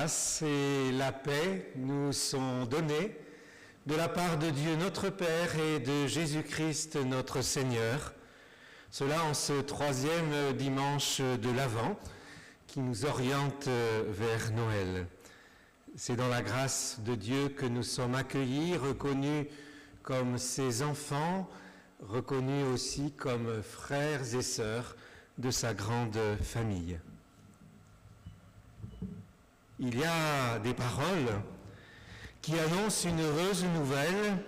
grâce et la paix nous sont données de la part de Dieu notre Père et de Jésus-Christ notre Seigneur. Cela en ce troisième dimanche de l'Avent qui nous oriente vers Noël. C'est dans la grâce de Dieu que nous sommes accueillis, reconnus comme ses enfants, reconnus aussi comme frères et sœurs de sa grande famille. Il y a des paroles qui annoncent une heureuse nouvelle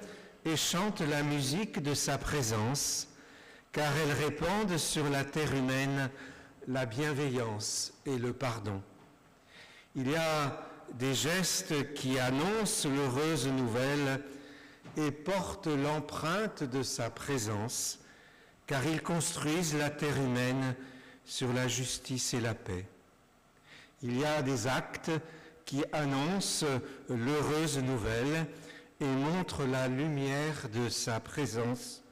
et chantent la musique de sa présence, car elles répandent sur la terre humaine la bienveillance et le pardon. Il y a des gestes qui annoncent l'heureuse nouvelle et portent l'empreinte de sa présence, car ils construisent la terre humaine sur la justice et la paix. Il y a des actes qui annoncent l'heureuse nouvelle et montrent la lumière de sa présence,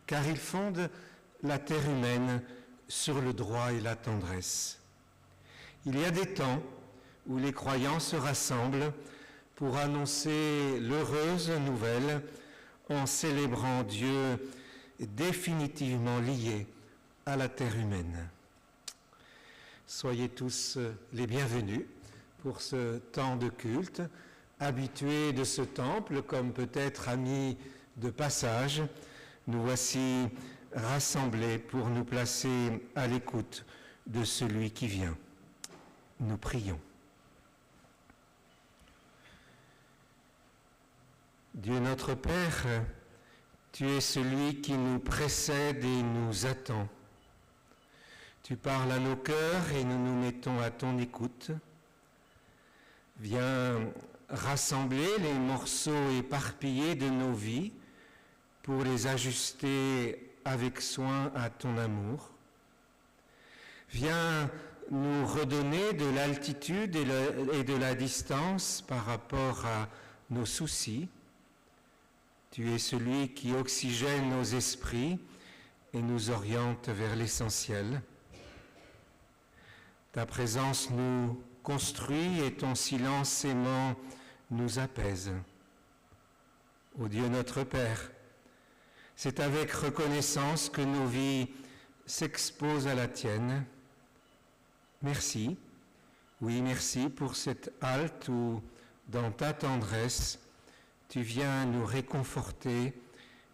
car ils fondent la terre humaine sur le droit et la tendresse. Il y a des temps où les croyants se rassemblent pour annoncer l'heureuse nouvelle en célébrant Dieu définitivement lié à la terre humaine. Soyez tous les bienvenus pour ce temps de culte, habitués de ce temple comme peut-être amis de passage. Nous voici rassemblés pour nous placer à l'écoute de celui qui vient. Nous prions. Dieu notre Père, tu es celui qui nous précède et nous attend. Tu parles à nos cœurs et nous nous mettons à ton écoute. Viens rassembler les morceaux éparpillés de nos vies pour les ajuster avec soin à ton amour. Viens nous redonner de l'altitude et de la distance par rapport à nos soucis. Tu es celui qui oxygène nos esprits et nous oriente vers l'essentiel. Ta présence nous construit et ton silence aimant nous apaise. Ô Dieu notre Père, c'est avec reconnaissance que nos vies s'exposent à la tienne. Merci, oui merci pour cette halte où, dans ta tendresse, tu viens nous réconforter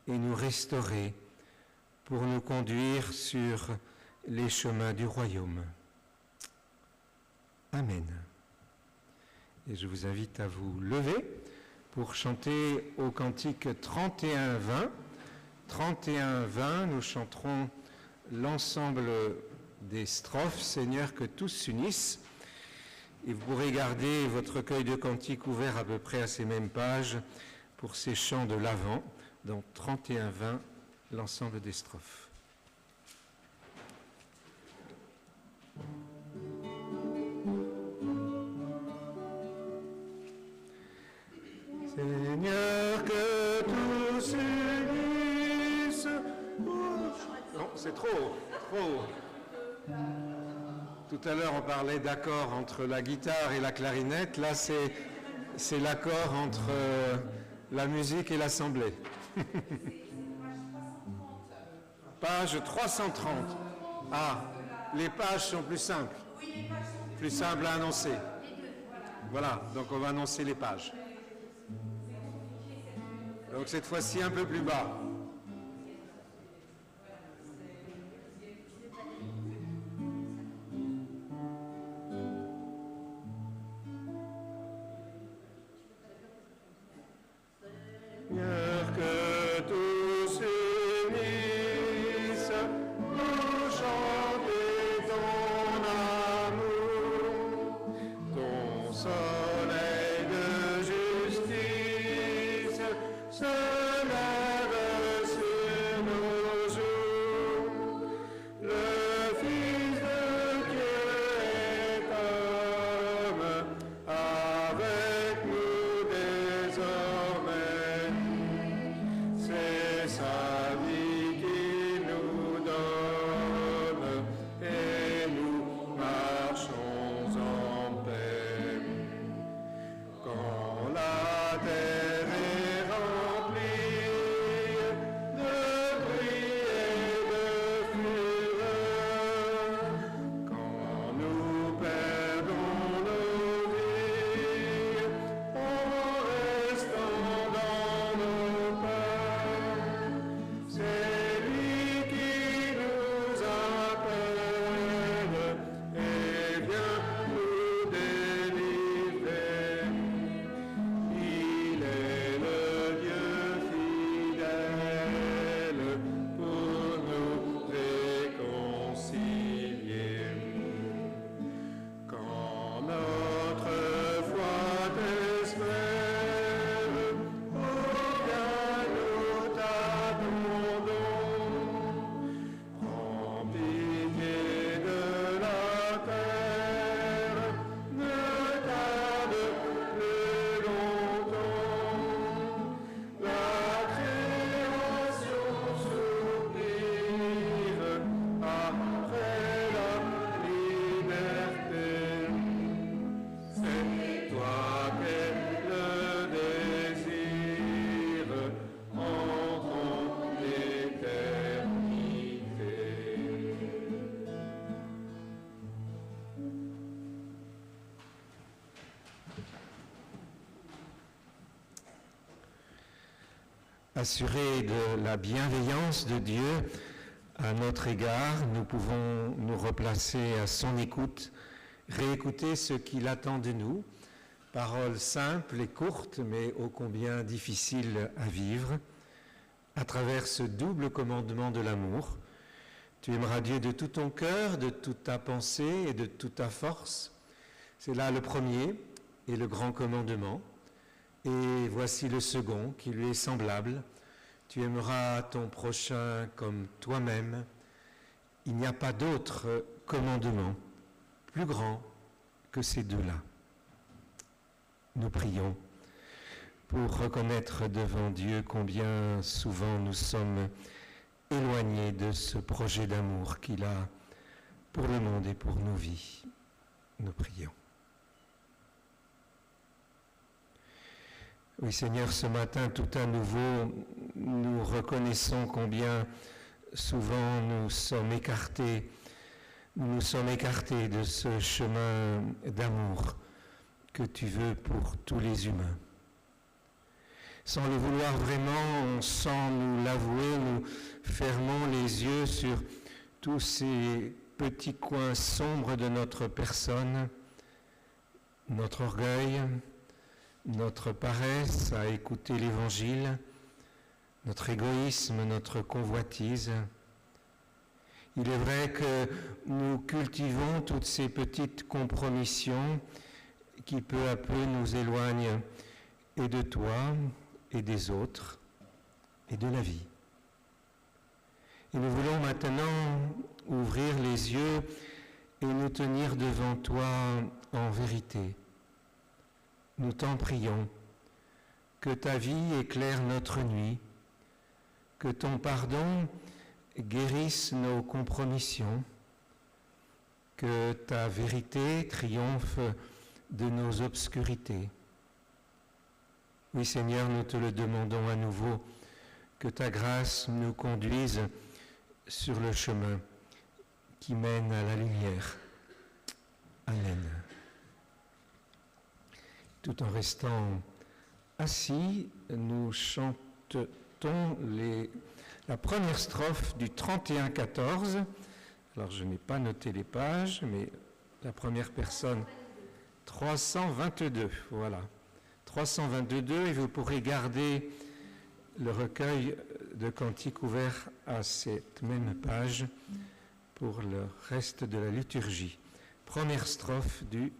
et nous restaurer pour nous conduire sur les chemins du royaume. Amen. Et je vous invite à vous lever pour chanter au cantique 31-20. 31-20, nous chanterons l'ensemble des strophes, Seigneur, que tous s'unissent. Et vous pourrez garder votre recueil de cantiques ouvert à peu près à ces mêmes pages pour ces chants de l'Avent, dans 31-20, l'ensemble des strophes. Seigneur, que tous s'unissent. Non, c'est trop haut. Tout à l'heure, on parlait d'accord entre la guitare et la clarinette. Là, c'est l'accord entre la musique et l'assemblée. Page 330. Ah, les pages sont plus simples. Plus simples à annoncer. Voilà, donc on va annoncer les pages. Donc cette fois-ci un peu plus bas. Seigneur, que tous s'unissent pour chanter ton amour, ton soleil de justice se lève sur nos jours. Le Fils de Dieu est homme, avec nous désormais. C'est sa vie qu'il nous donne et nous marchons en paix. Assurés de la bienveillance de Dieu à notre égard, nous pouvons nous replacer à son écoute, réécouter ce qu'il attend de nous, paroles simples et courtes, mais ô combien difficiles à vivre, à travers ce double commandement de l'amour. Tu aimeras Dieu de tout ton cœur, de toute ta pensée et de toute ta force. C'est là le premier et le grand commandement. Et voici le second qui lui est semblable. Tu aimeras ton prochain comme toi-même. Il n'y a pas d'autre commandement plus grand que ces deux-là. Nous prions pour reconnaître devant Dieu combien souvent nous sommes éloignés de ce projet d'amour qu'il a pour le monde et pour nos vies. Nous prions. Oui, Seigneur, ce matin, tout à nouveau, nous reconnaissons combien souvent nous sommes écartés de ce chemin d'amour que tu veux pour tous les humains. Sans le vouloir vraiment, sans nous l'avouer, nous fermons les yeux sur tous ces petits coins sombres de notre personne, notre orgueil, notre paresse à écouter l'Évangile, notre égoïsme, notre convoitise. Il est vrai que nous cultivons toutes ces petites compromissions qui peu à peu nous éloignent et de toi et des autres et de la vie. Et nous voulons maintenant ouvrir les yeux et nous tenir devant toi en vérité. Nous t'en prions, que ta vie éclaire notre nuit, que ton pardon guérisse nos compromissions, que ta vérité triomphe de nos obscurités. Oui, Seigneur, nous te le demandons à nouveau, que ta grâce nous conduise sur le chemin qui mène à la lumière. Amen. Tout en restant assis, nous chantons la première strophe du 31-14. Alors, je n'ai pas noté les pages, mais la première personne, 322, voilà. 322, et vous pourrez garder le recueil de cantiques ouvert à cette même page pour le reste de la liturgie. Première strophe du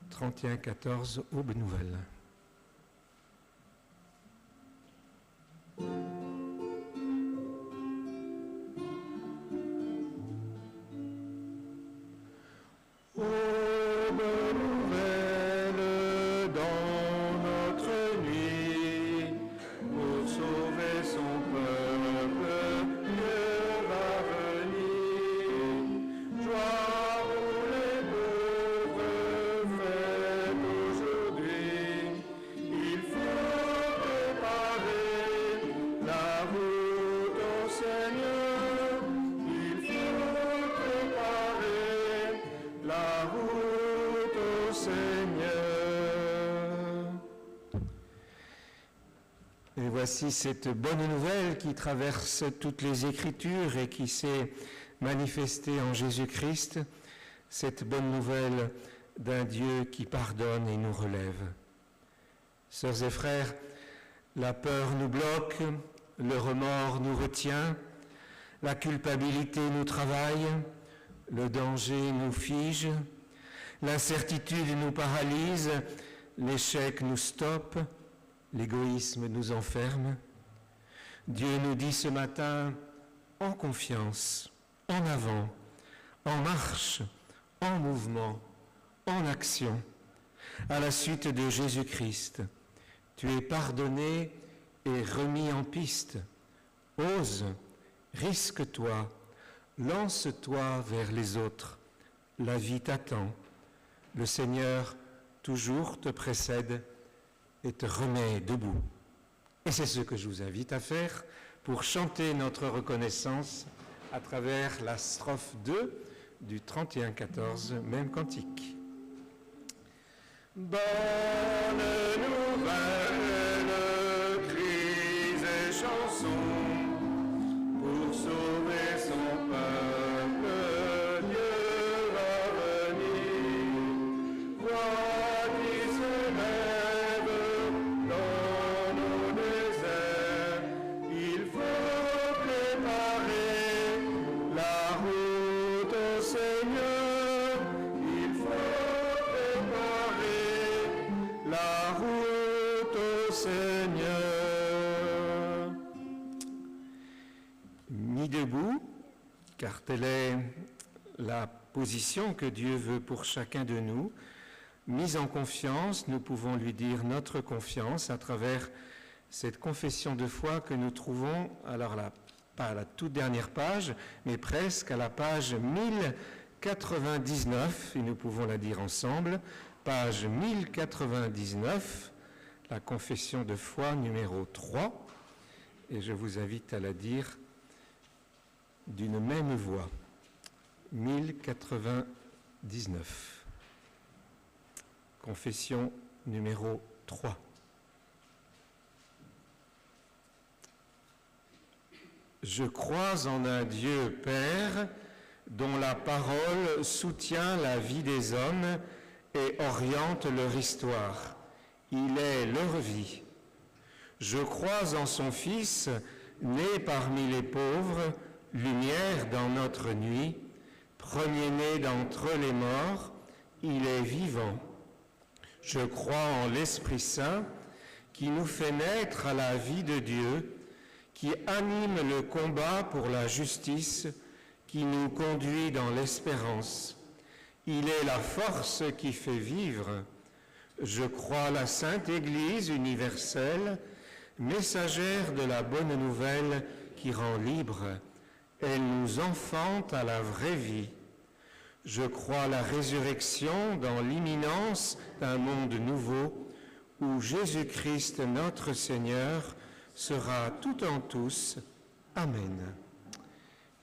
31-14, Aube nouvelle. Voici cette bonne nouvelle qui traverse toutes les Écritures et qui s'est manifestée en Jésus-Christ, cette bonne nouvelle d'un Dieu qui pardonne et nous relève. Sœurs et frères, la peur nous bloque, le remords nous retient, la culpabilité nous travaille, le danger nous fige, l'incertitude nous paralyse, l'échec nous stoppe, l'égoïsme nous enferme. Dieu nous dit ce matin, en confiance, en avant, en marche, en mouvement, en action, à la suite de Jésus-Christ. Tu es pardonné et remis en piste. Ose, risque-toi, lance-toi vers les autres. La vie t'attend. Le Seigneur toujours te précède et te remet debout. Et c'est ce que je vous invite à faire pour chanter notre reconnaissance à travers la strophe 2 du 31-14, même cantique. Bonne nouvelle, cris et chants. Seigneur. Mis debout, car telle est la position que Dieu veut pour chacun de nous, mis en confiance, nous pouvons lui dire notre confiance à travers cette confession de foi que nous trouvons, alors là, pas à la toute dernière page, mais presque à la page 1099, et nous pouvons la dire ensemble, page 1099, la confession de foi numéro 3, et je vous invite à la dire d'une même voix. 1099. Confession numéro 3. Je crois en un Dieu Père, dont la parole soutient la vie des hommes et oriente leur histoire. Il est leur vie. Je crois en son Fils, né parmi les pauvres, lumière dans notre nuit, premier-né d'entre les morts, il est vivant. Je crois en l'Esprit Saint, qui nous fait naître à la vie de Dieu, qui anime le combat pour la justice, qui nous conduit dans l'espérance. Il est la force qui fait vivre. Je crois la Sainte Église universelle, messagère de la bonne nouvelle qui rend libre. Elle nous enfante à la vraie vie. Je crois la résurrection dans l'imminence d'un monde nouveau où Jésus-Christ, notre Seigneur, sera tout en tous. Amen.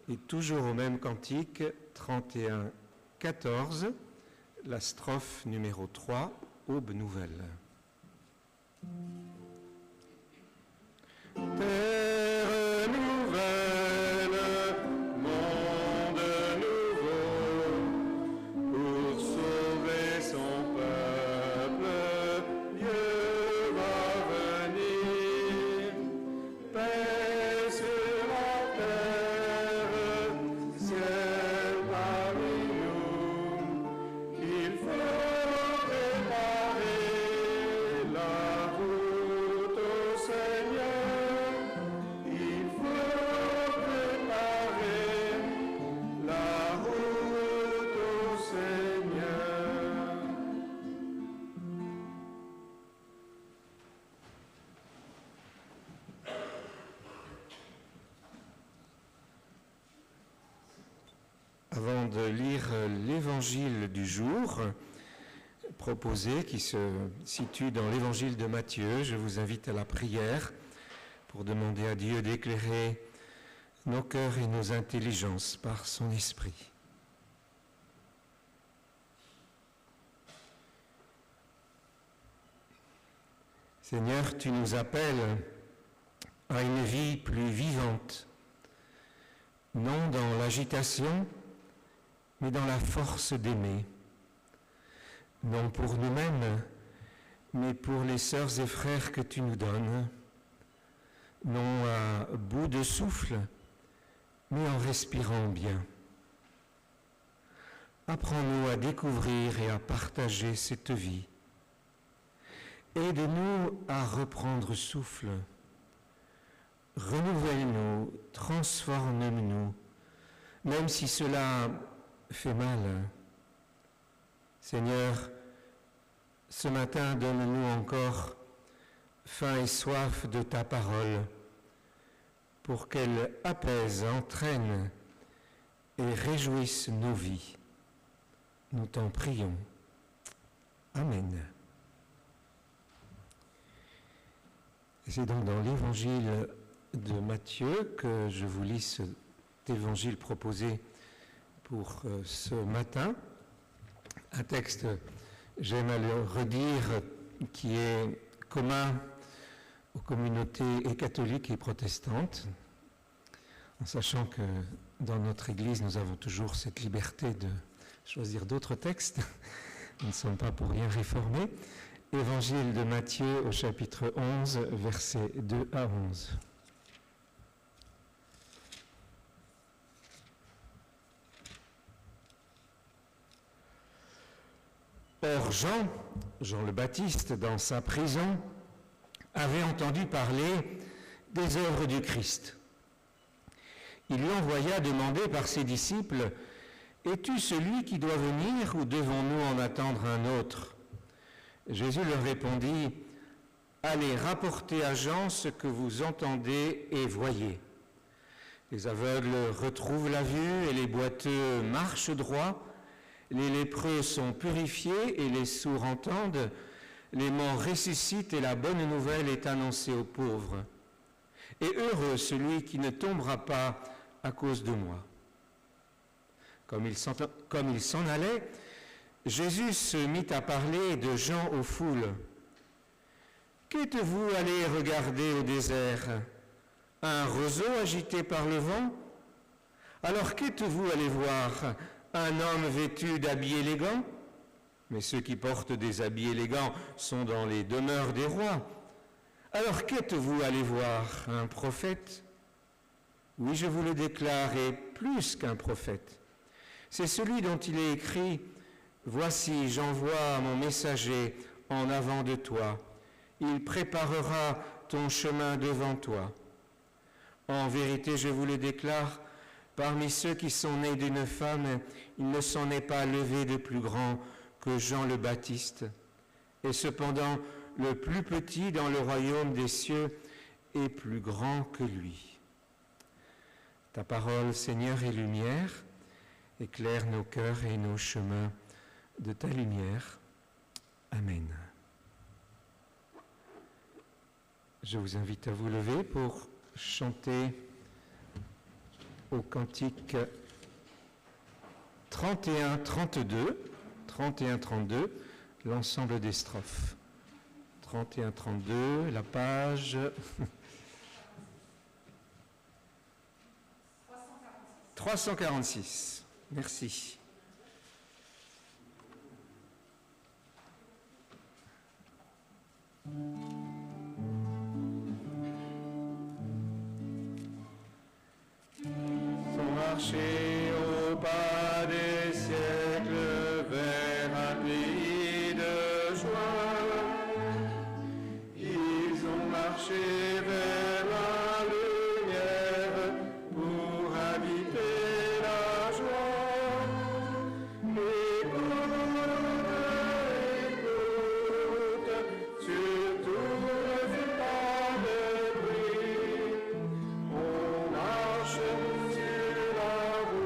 Et toujours au même cantique, 31, 14, la strophe numéro 3, Aube nouvelle. Terre nouvelle, monde nouveau, pour sauver son peuple, Dieu va venir. Paix sur la terre, ciel parmi nous, il faut préparer la route au Seigneur. Il faut préparer la route au Seigneur. Avant de lire l'évangile du jour proposé, qui se situe dans l'évangile de Matthieu, je vous invite à la prière pour demander à Dieu d'éclairer nos cœurs et nos intelligences par son esprit. Seigneur, tu nous appelles à une vie plus vivante, non dans l'agitation, mais dans la force d'aimer, non pour nous-mêmes, mais pour les sœurs et frères que tu nous donnes, non à bout de souffle, mais en respirant bien. Apprends-nous à découvrir et à partager cette vie. Aide-nous à reprendre souffle. Renouvelle-nous, transforme-nous, même si cela fait mal. Seigneur, ce matin, donne-nous encore faim et soif de ta parole, pour qu'elle apaise, entraîne et réjouisse nos vies. Nous t'en prions. Amen. Et c'est donc dans l'évangile de Matthieu que je vous lis cet évangile proposé pour ce matin. Un texte, j'aime à le redire, qui est commun aux communautés catholiques et protestantes, en sachant que dans notre Église, nous avons toujours cette liberté de choisir d'autres textes. Nous ne sommes pas pour rien réformés. Évangile de Matthieu au chapitre 11, versets 2 à 11. Or Jean le Baptiste, dans sa prison, avait entendu parler des œuvres du Christ. Il lui envoya demander par ses disciples, « Es-tu celui qui doit venir ou devons-nous en attendre un autre ?» Jésus leur répondit, « Allez rapporter à Jean ce que vous entendez et voyez. Les aveugles retrouvent la vue et les boiteux marchent droit, les lépreux sont purifiés et les sourds entendent, les morts ressuscitent et la bonne nouvelle est annoncée aux pauvres. Et heureux celui qui ne tombera pas à cause de moi. » Comme il s'en allait, Jésus se mit à parler de Jean aux foules. « Qu'êtes-vous allés regarder au désert? Un roseau agité par le vent? Alors qu'êtes-vous allés voir? Un homme vêtu d'habits élégants? Mais ceux qui portent des habits élégants sont dans les demeures des rois. Alors qu'êtes-vous allés voir? Un prophète? Oui, je vous le déclare, et plus qu'un prophète. C'est celui dont il est écrit, « Voici, j'envoie mon messager en avant de toi. Il préparera ton chemin devant toi. » En vérité, je vous le déclare, parmi ceux qui sont nés d'une femme, il ne s'en est pas levé de plus grand que Jean le Baptiste. Et cependant, le plus petit dans le royaume des cieux est plus grand que lui. Ta parole, Seigneur, est lumière, éclaire nos cœurs et nos chemins de ta lumière. Amen. Je vous invite à vous lever pour chanter au cantique 31-32, l'ensemble des strophes. 31-32, la page 346. Merci. Sont marchés au pas des siècles vers un pays de joie. Ils ont marché vers la lumière pour habiter la joie. Écoute, surtout ne fais pas de bruit. On marche sur la route.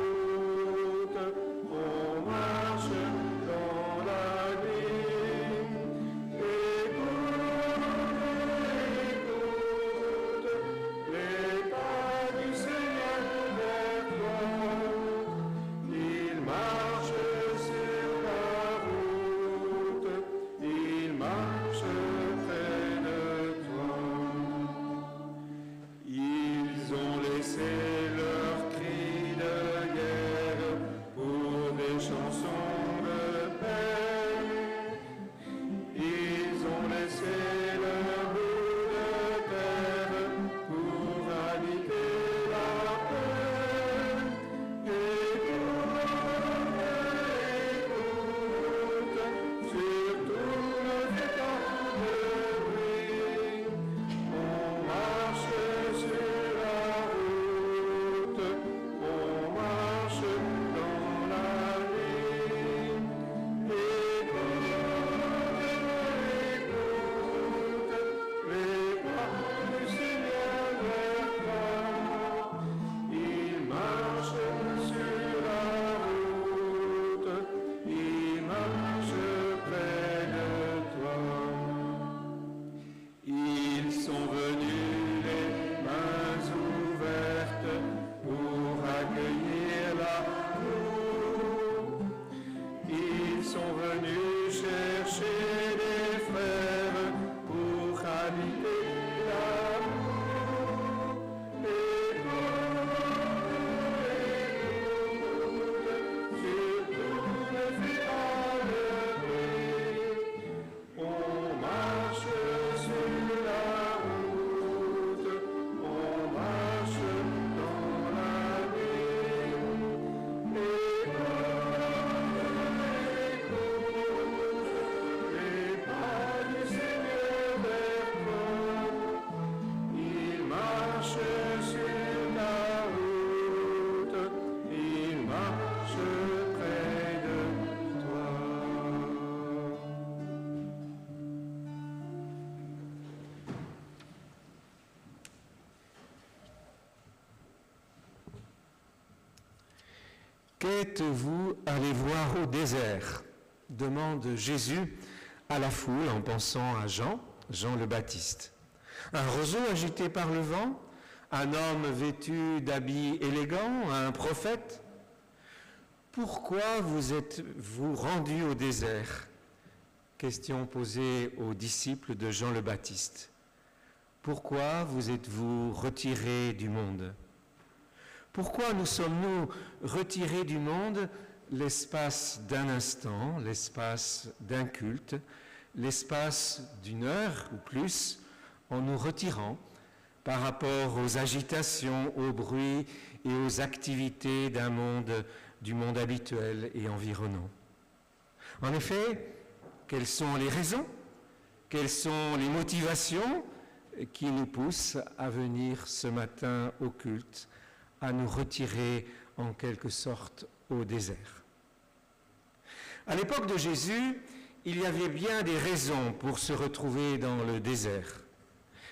Qu'êtes-vous allé voir au désert ? Demande Jésus à la foule en pensant à Jean le Baptiste. Un roseau agité par le vent ? Un homme vêtu d'habits élégants ? Un prophète ? Pourquoi vous êtes-vous rendu au désert ? Question posée aux disciples de Jean le Baptiste. Pourquoi vous êtes-vous retirés du monde ? Pourquoi nous sommes-nous retirés du monde l'espace d'un instant, l'espace d'un culte, l'espace d'une heure ou plus, en nous retirant par rapport aux agitations, aux bruits et aux activités du monde habituel et environnant. En effet, quelles sont les raisons, quelles sont les motivations qui nous poussent à venir ce matin au culte, à nous retirer en quelque sorte au désert? À l'époque de Jésus, il y avait bien des raisons pour se retrouver dans le désert.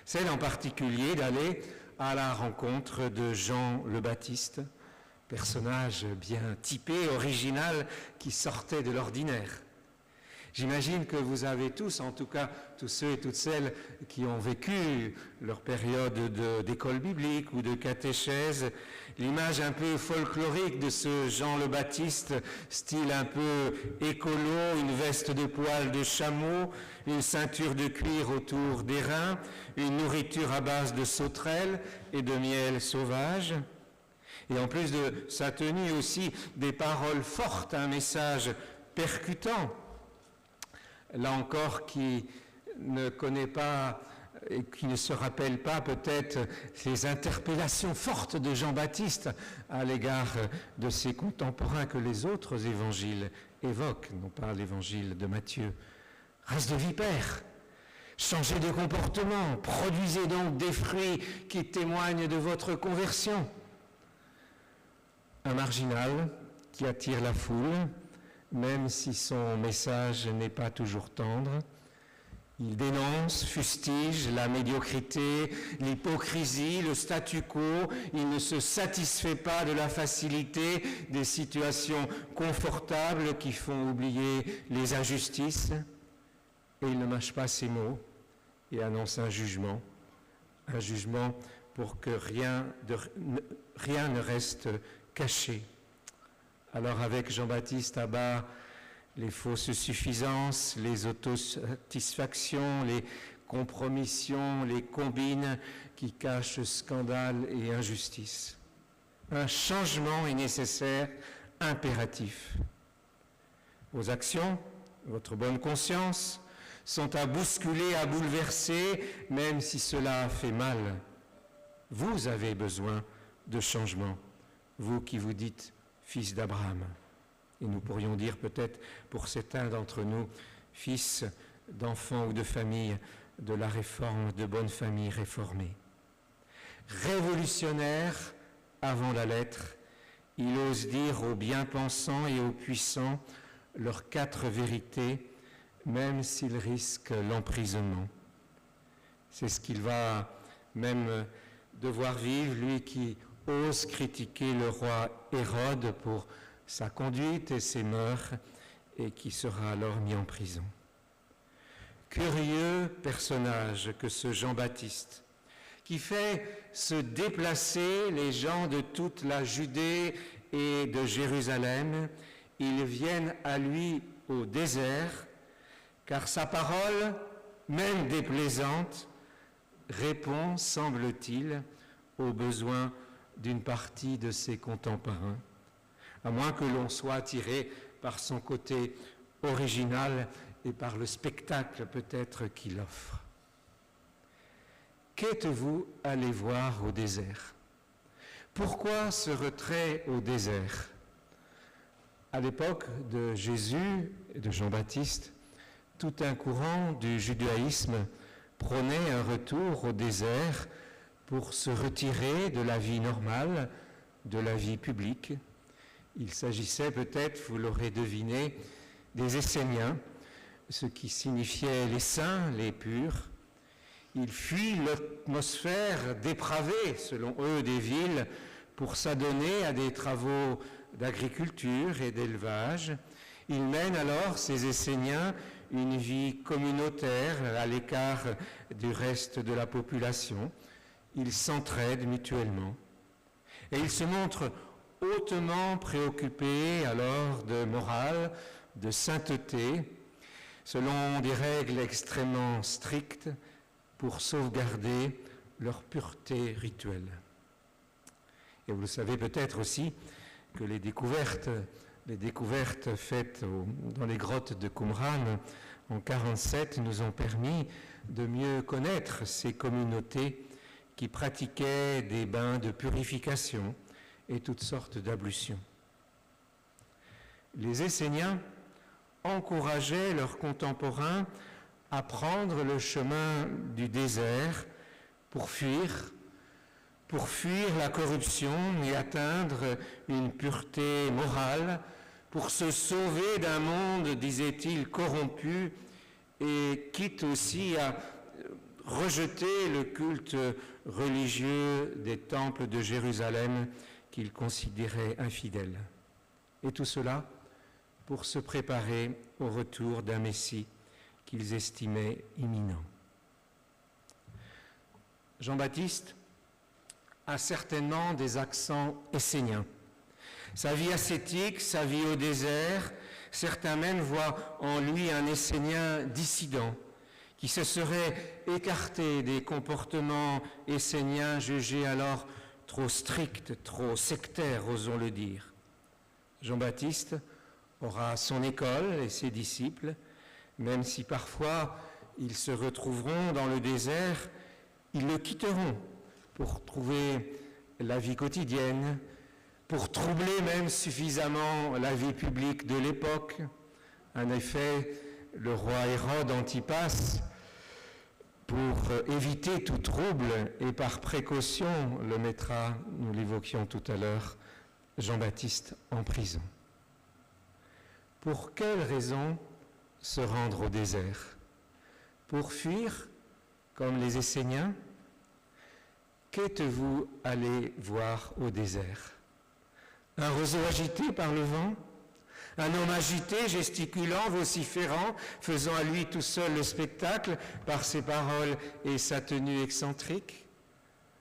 Celle en particulier d'aller à la rencontre de Jean le Baptiste, personnage bien typé, original, qui sortait de l'ordinaire. J'imagine que vous avez tous, en tout cas tous ceux et toutes celles qui ont vécu leur période d'école biblique ou de catéchèse, l'image un peu folklorique de ce Jean le Baptiste, style un peu écolo, une veste de poils de chameau, une ceinture de cuir autour des reins, une nourriture à base de sauterelles et de miel sauvage. Et en plus de sa tenue aussi, des paroles fortes, un message percutant. Là encore, qui ne connaît pas et qui ne se rappelle pas peut-être ces interpellations fortes de Jean-Baptiste à l'égard de ses contemporains que les autres évangiles évoquent, non pas l'évangile de Matthieu. Race de vipères, changez de comportement, produisez donc des fruits qui témoignent de votre conversion. Un marginal qui attire la foule, même si son message n'est pas toujours tendre. Il dénonce, fustige la médiocrité, l'hypocrisie, le statu quo. Il ne se satisfait pas de la facilité des situations confortables qui font oublier les injustices. Et il ne mâche pas ses mots et annonce un jugement pour que rien ne reste caché. Alors avec Jean-Baptiste abat les fausses suffisances, les autosatisfactions, les compromissions, les combines qui cachent scandale et injustice. Un changement est nécessaire, impératif. Vos actions, votre bonne conscience, sont à bousculer, à bouleverser, même si cela fait mal. Vous avez besoin de changement, vous qui vous dites fils d'Abraham. Et nous pourrions dire peut-être pour certains d'entre nous, fils d'enfants ou de famille de la réforme, de bonne famille réformée. Révolutionnaire avant la lettre, il ose dire aux bien-pensants et aux puissants leurs 4 vérités, même s'il risque l'emprisonnement. C'est ce qu'il va même devoir vivre, lui qui ose critiquer le roi Hérode pour sa conduite et ses mœurs, et qui sera alors mis en prison. Curieux personnage que ce Jean-Baptiste, qui fait se déplacer les gens de toute la Judée et de Jérusalem. Ils viennent à lui au désert, car sa parole, même déplaisante, répond, semble-t-il, aux besoins d'une partie de ses contemporains, à moins que l'on soit attiré par son côté original et par le spectacle peut-être qu'il offre. Qu'êtes-vous allé voir au désert ? Pourquoi ce retrait au désert ? À l'époque de Jésus et de Jean-Baptiste, tout un courant du judaïsme prônait un retour au désert pour se retirer de la vie normale, de la vie publique. Il s'agissait peut-être, vous l'aurez deviné, des Esséniens, ce qui signifiait les saints, les purs. Ils fuient l'atmosphère dépravée, selon eux, des villes pour s'adonner à des travaux d'agriculture et d'élevage. Ils mènent alors, ces Esséniens, une vie communautaire à l'écart du reste de la population. Ils s'entraident mutuellement. Et ils se montrent hautement préoccupés alors de morale, de sainteté, selon des règles extrêmement strictes pour sauvegarder leur pureté rituelle. Et vous le savez peut-être aussi que les découvertes faites dans les grottes de Qumran en 1947 nous ont permis de mieux connaître ces communautés qui pratiquaient des bains de purification et toutes sortes d'ablutions. Les Esséniens encourageaient leurs contemporains à prendre le chemin du désert pour fuir la corruption et atteindre une pureté morale, pour se sauver d'un monde, disait-il, corrompu, et quitte aussi à rejeter le culte religieux des temples de Jérusalem qu'ils considéraient infidèles. Et tout cela pour se préparer au retour d'un Messie qu'ils estimaient imminent. Jean-Baptiste a certainement des accents esséniens. Sa vie ascétique, sa vie au désert, certains même voient en lui un Essénien dissident qui se serait écarté des comportements esséniens jugés alors trop stricts, trop sectaires, osons le dire. Jean-Baptiste aura son école et ses disciples, même si parfois ils se retrouveront dans le désert, ils le quitteront pour trouver la vie quotidienne, pour troubler même suffisamment la vie publique de l'époque. En effet, le roi Hérode Antipas, pour éviter tout trouble et par précaution, le mettra, nous l'évoquions tout à l'heure, Jean-Baptiste en prison. Pour quelle raison se rendre au désert? Pour fuir, comme les Esséniens? Qu'êtes-vous allé voir au désert? Un roseau agité par le vent? Un homme agité, gesticulant, vociférant, faisant à lui tout seul le spectacle par ses paroles et sa tenue excentrique?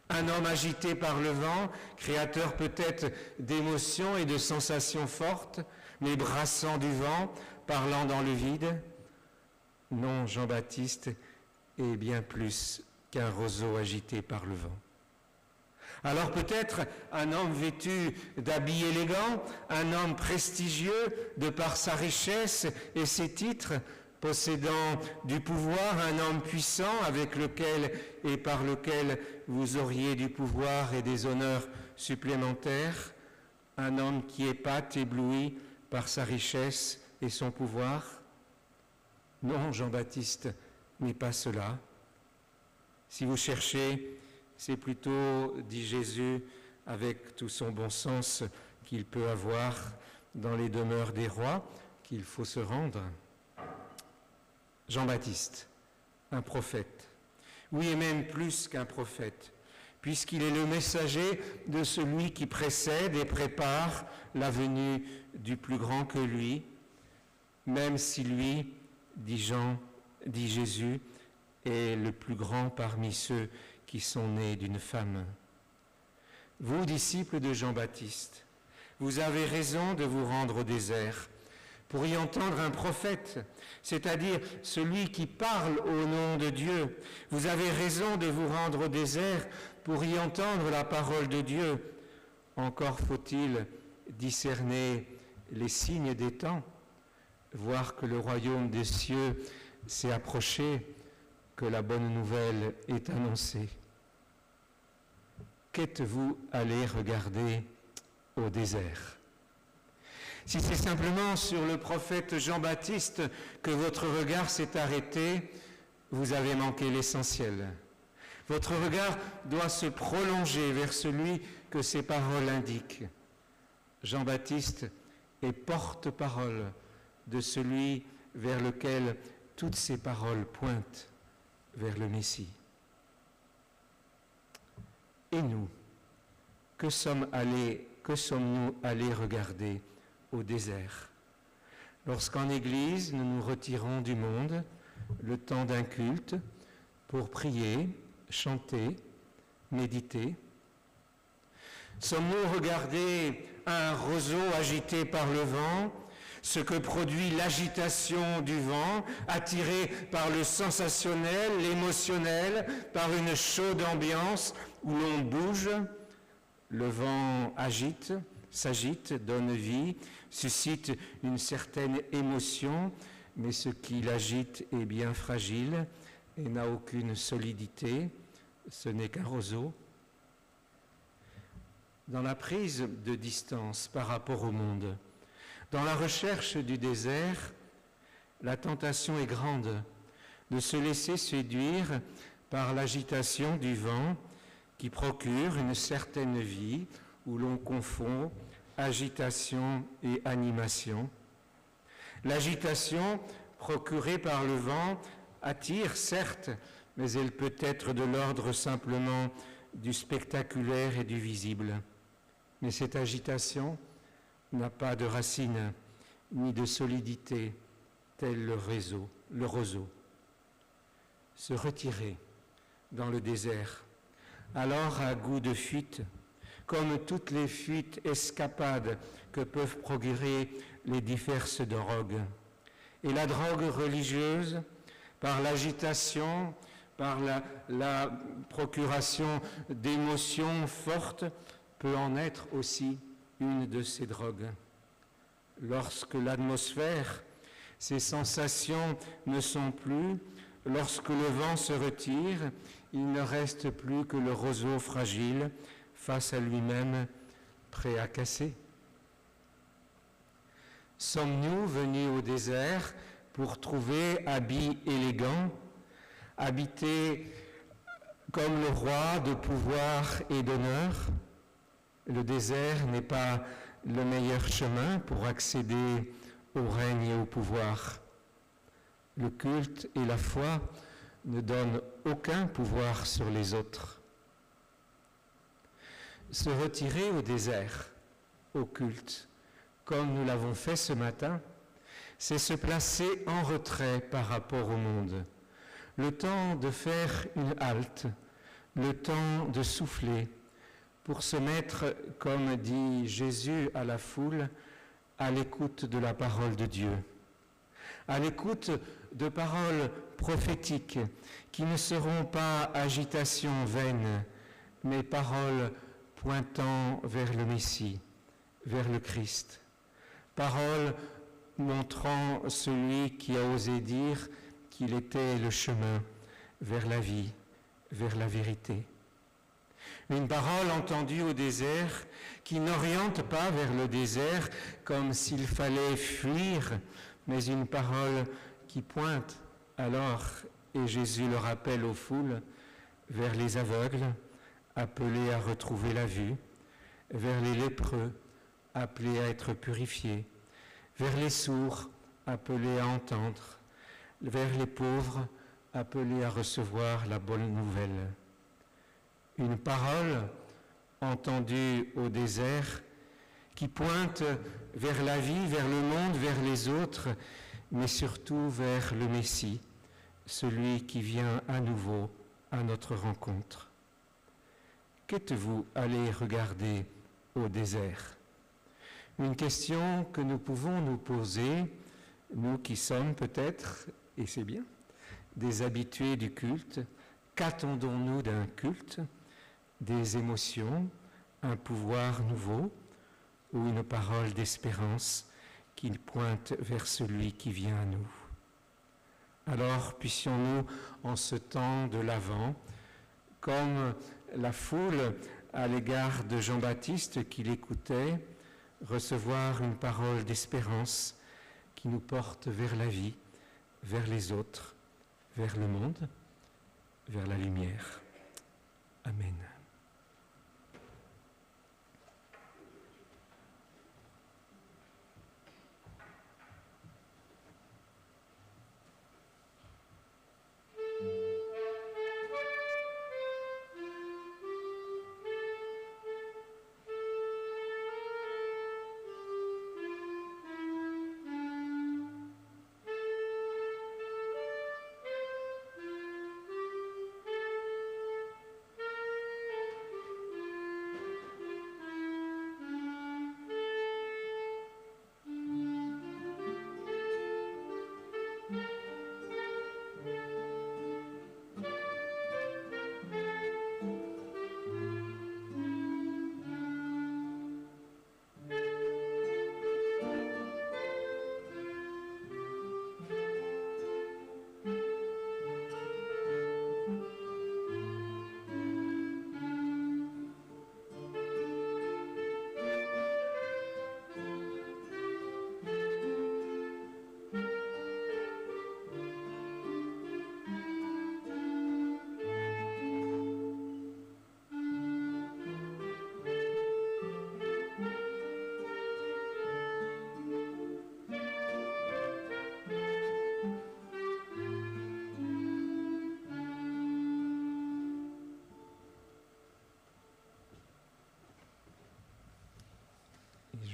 Un homme agité par le vent, créateur peut-être d'émotions et de sensations fortes, mais brassant du vent, parlant dans le vide? Non, Jean-Baptiste est bien plus qu'un roseau agité par le vent. Alors peut-être un homme vêtu d'habits élégants, un homme prestigieux de par sa richesse et ses titres, possédant du pouvoir, un homme puissant avec lequel et par lequel vous auriez du pouvoir et des honneurs supplémentaires, un homme qui épate, ébloui par sa richesse et son pouvoir? Non, Jean-Baptiste n'est pas cela. Si vous cherchez, c'est plutôt, dit Jésus, avec tout son bon sens qu'il peut avoir dans les demeures des rois, qu'il faut se rendre. Jean-Baptiste, un prophète, oui et même plus qu'un prophète, puisqu'il est le messager de celui qui précède et prépare la venue du plus grand que lui, même si lui, dit Jésus, est le plus grand parmi ceux qui sont nés d'une femme. Vous, disciples de Jean-Baptiste, vous avez raison de vous rendre au désert pour y entendre un prophète, c'est-à-dire celui qui parle au nom de Dieu. Vous avez raison de vous rendre au désert pour y entendre la parole de Dieu. Encore faut-il discerner les signes des temps, voir que le royaume des cieux s'est approché, que la bonne nouvelle est annoncée. Qu'êtes-vous allé regarder au désert? Si c'est simplement sur le prophète Jean-Baptiste que votre regard s'est arrêté, vous avez manqué l'essentiel. Votre regard doit se prolonger vers celui que ces paroles indiquent. Jean-Baptiste est porte-parole de celui vers lequel toutes ces paroles pointent, vers le Messie. Et nous, que sommes allés que sommes-nous allés regarder au désert? Lorsqu'en Église, nous nous retirons du monde, le temps d'un culte, pour prier, chanter, méditer. Sommes-nous regardés un roseau agité par le vent, ce que produit l'agitation du vent, attiré par le sensationnel, l'émotionnel, par une chaude ambiance où l'on bouge? Le vent agite, s'agite, donne vie, suscite une certaine émotion, mais ce qui l'agite est bien fragile et n'a aucune solidité, ce n'est qu'un roseau. Dans la prise de distance par rapport au monde, dans la recherche du désert, la tentation est grande de se laisser séduire par l'agitation du vent qui procure une certaine vie où l'on confond agitation et animation. L'agitation procurée par le vent attire, certes, mais elle peut être de l'ordre simplement du spectaculaire et du visible. Mais cette agitation n'a pas de racine ni de solidité, tel le roseau. Se retirer dans le désert, alors à goût de fuite, comme toutes les fuites escapades que peuvent procurer les diverses drogues. Et la drogue religieuse, par l'agitation, par la procuration d'émotions fortes, peut en être aussi une de ces drogues. Lorsque l'atmosphère, ces sensations ne sont plus, lorsque le vent se retire, il ne reste plus que le roseau fragile face à lui-même, prêt à casser. Sommes-nous venus au désert pour trouver habit élégant, habiter comme le roi de pouvoir et d'honneur? Le désert n'est pas le meilleur chemin pour accéder au règne et au pouvoir. Le culte et la foi ne donnent aucun pouvoir sur les autres. Se retirer au désert, au culte, comme nous l'avons fait ce matin, c'est se placer en retrait par rapport au monde. Le temps de faire une halte, le temps de souffler, pour se mettre, comme dit Jésus à la foule, à l'écoute de la parole de Dieu, à l'écoute de paroles prophétiques qui ne seront pas agitation vaine, mais paroles pointant vers le Messie, vers le Christ. Paroles montrant celui qui a osé dire qu'il était le chemin vers la vie, vers la vérité. Une parole entendue au désert qui n'oriente pas vers le désert comme s'il fallait fuir, mais une parole qui pointe alors, et Jésus le rappelle aux foules, vers les aveugles, appelés à retrouver la vue, vers les lépreux, appelés à être purifiés, vers les sourds, appelés à entendre, vers les pauvres, appelés à recevoir la bonne nouvelle. Une parole entendue au désert qui pointe vers la vie, vers le monde, vers les autres, mais surtout vers le Messie, celui qui vient à nouveau à notre rencontre. Qu'êtes-vous allé regarder au désert? Une question que nous pouvons nous poser, nous qui sommes peut-être, et c'est bien, des habitués du culte. Qu'attendons-nous d'un culte? Des émotions, un pouvoir nouveau ou une parole d'espérance qui pointe vers celui qui vient à nous? Alors puissions-nous, en ce temps de l'Avent, comme la foule à l'égard de Jean-Baptiste qui l'écoutait, recevoir une parole d'espérance qui nous porte vers la vie, vers les autres, vers le monde, vers la lumière. Amen.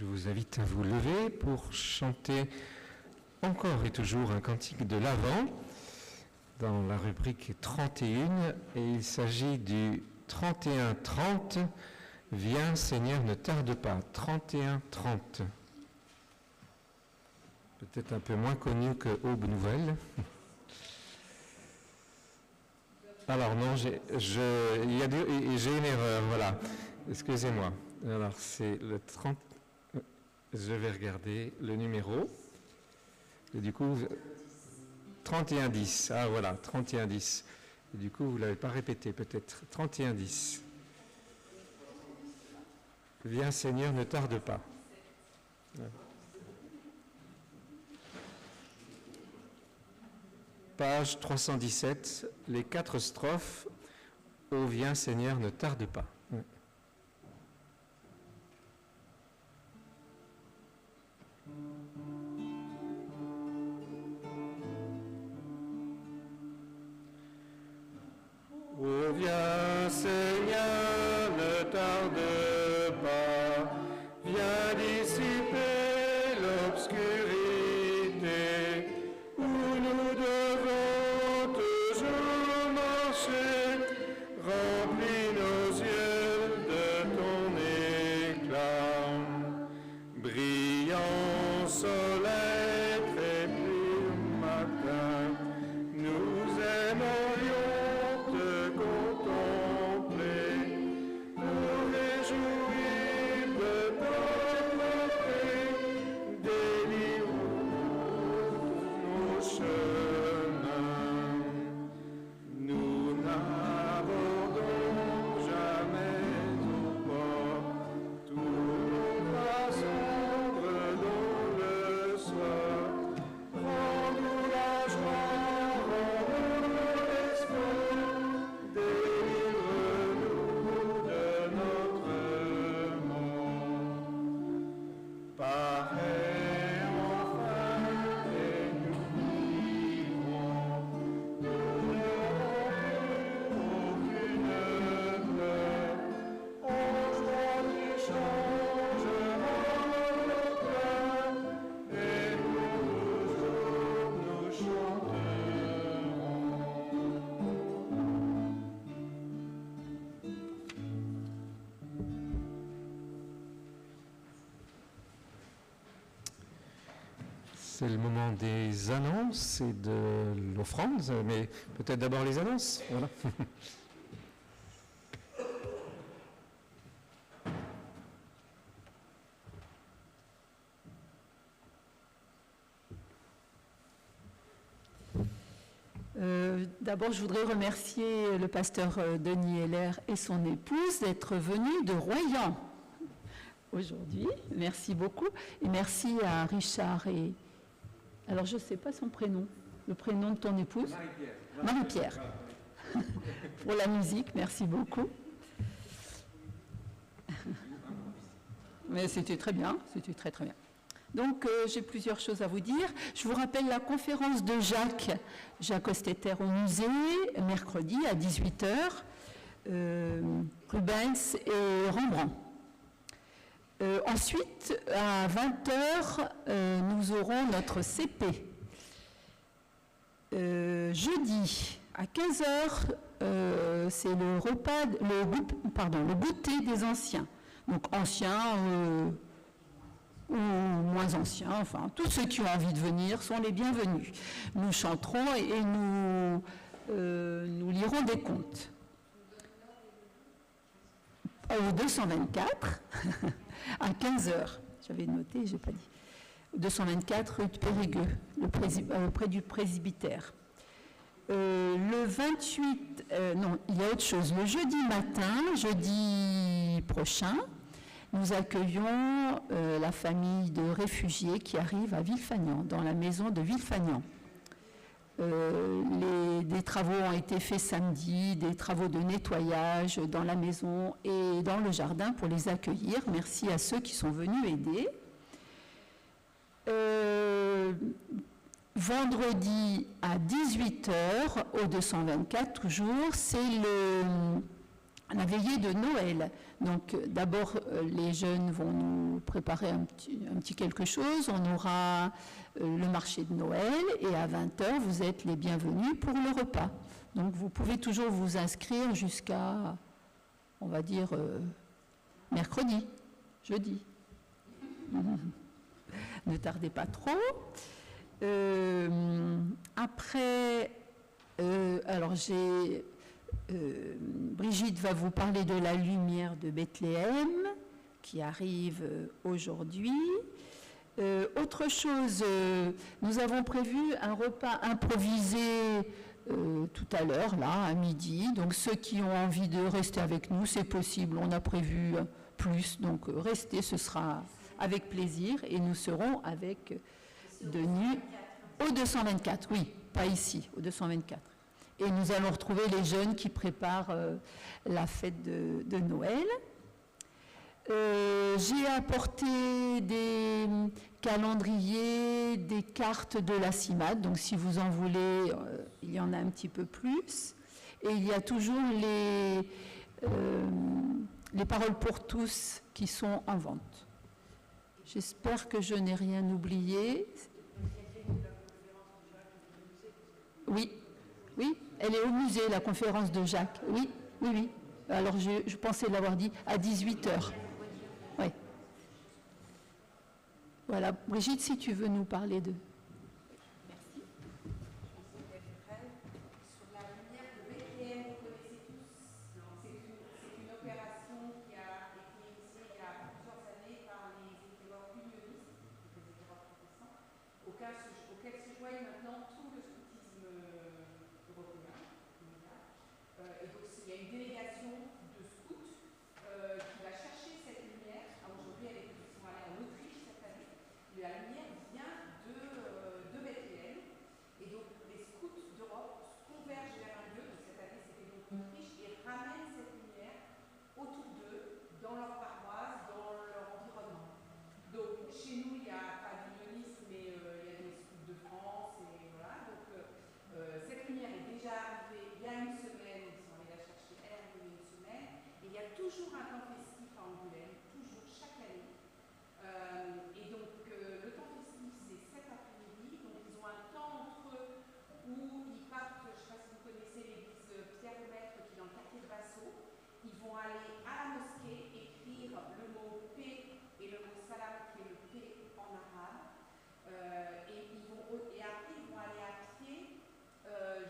Je vous invite à vous lever pour chanter encore et toujours un cantique de l'Avent dans la rubrique 31, et il s'agit du 31-30. Viens Seigneur, ne tarde pas. 31-30. Peut-être un peu moins connu que Aube Nouvelle. Alors non, j'ai une erreur, voilà. Excusez-moi. Alors c'est le 30. Je vais regarder le numéro. Et du coup, 31-10. Ah voilà, 31-10. Et du coup, vous ne l'avez pas répété peut-être. 31-10. Viens Seigneur, ne tarde pas. Ouais. Page 317, les 4 strophes. Ô viens Seigneur, ne tarde pas. Ouais. Ô viens Seigneur, ne tarde pas, viens dissiper l'obscurité où nous devons toujours marcher. Remplis nos yeux de ton éclat, brillant soleil très pur matin, nous aimerions te contempler, nous réjouir de ta beauté, délivre-nous nos chemins. Nous n'abandonnons jamais nos pas, tous nos pas sombres dans le soir. Rends-nous la joie, rends-nous l'espoir, délivre-nous de notre mort. Parais enfin et nous vivrons, nous n'aurons plus aucune peur. En joie tu changeras nos cœurs, et toujours nous chanterons. C'est le moment des annonces et de l'offrande, mais peut-être d'abord les annonces. Voilà. D'abord, je voudrais remercier le pasteur Denis Heller et son épouse d'être venus de Royan aujourd'hui. Merci beaucoup. Et merci à Richard et... Alors, je ne sais pas son prénom. Le prénom de ton épouse ? Marie-Pierre. Pour la musique, merci beaucoup. Mais c'était très bien, c'était très très bien. Donc, j'ai plusieurs choses à vous dire. Je vous rappelle la conférence de Jacques Ostetter au musée, mercredi à 18h, Rubens et Rembrandt. Ensuite, à 20h, nous aurons notre CP. Jeudi, à 15h, c'est le repas, le goûter des anciens. Donc, anciens... ou moins anciens, enfin, tous ceux qui ont envie de venir sont les bienvenus. Nous chanterons et nous lirons des contes. Au 224, à 15h, j'avais noté, je n'ai pas dit. 224 rue de Périgueux, près du presbytère. Le 28, non, il y a autre chose. Le jeudi matin, jeudi prochain, nous accueillons la famille de réfugiés qui arrive à Villefagnan, dans la maison de Villefagnan. Des travaux ont été faits samedi, des travaux de nettoyage dans la maison et dans le jardin pour les accueillir. Merci à ceux qui sont venus aider. Vendredi à 18h, au 224 toujours, c'est la veillée de Noël. Donc d'abord, les jeunes vont nous préparer un petit quelque chose. On aura le marché de Noël et à 20h, vous êtes les bienvenus pour le repas. Donc vous pouvez toujours vous inscrire jusqu'à, on va dire, mercredi, jeudi. Ne tardez pas trop. Après, alors Brigitte va vous parler de la lumière de Bethléem qui arrive aujourd'hui. Autre chose, nous avons prévu un repas improvisé tout à l'heure, là, à midi. Donc ceux qui ont envie de rester avec nous, c'est possible. On a prévu plus, donc restez, ce sera avec plaisir. Et nous serons avec Denis au 224, oui, pas ici, au 224. Et nous allons retrouver les jeunes qui préparent la fête de Noël. J'ai apporté des calendriers, des cartes de la CIMAD, donc si vous en voulez, il y en a un petit peu plus. Et il y a toujours les paroles pour tous qui sont en vente. J'espère que je n'ai rien oublié. Oui, oui, elle est au musée, la conférence de Jacques. Oui, oui, oui. Alors je pensais l'avoir dit à 18h. Oui. Voilà, Brigitte, si tu veux nous parler de... Merci. Sur la lumière de Bethléem, vous connaissez tous. C'est une opération qui a été initiée il y a plusieurs années par les éclaireurs unionistes, les éclaireurs protestants, auxquels se joignent maintenant tout le scoutisme européen. Et donc il y a une délégation de scouts qui va chercher cette lumière. Aujourd'hui, ils sont allés en Autriche cette année. La lumière vient de Bethléem. Et donc les scouts d'Europe convergent vers un lieu. Cette année, c'était donc l'Autriche, et ramènent cette lumière autour d'eux, dans leur paroisse, dans leur environnement. Donc chez nous, il n'y a pas d'unionisme, mais il y a des scouts de France. Et voilà. Donc cette lumière est déjà arrivée il y a une semaine. Ils sont allés la chercher, elle est arrivée une semaine. Et il y a toujours un temps festif à Angoulême, toujours, chaque année. Et donc le temps festif, c'est cet après-midi. Donc ils ont un temps entre eux où ils partent, je ne sais pas si vous connaissez l'église Pierre-Lemaître qui est dans le quartier de Bassaux. Ils vont aller à la mosquée, écrire le mot paix et le mot salam qui est le paix en arabe. Et après ils vont aller à pied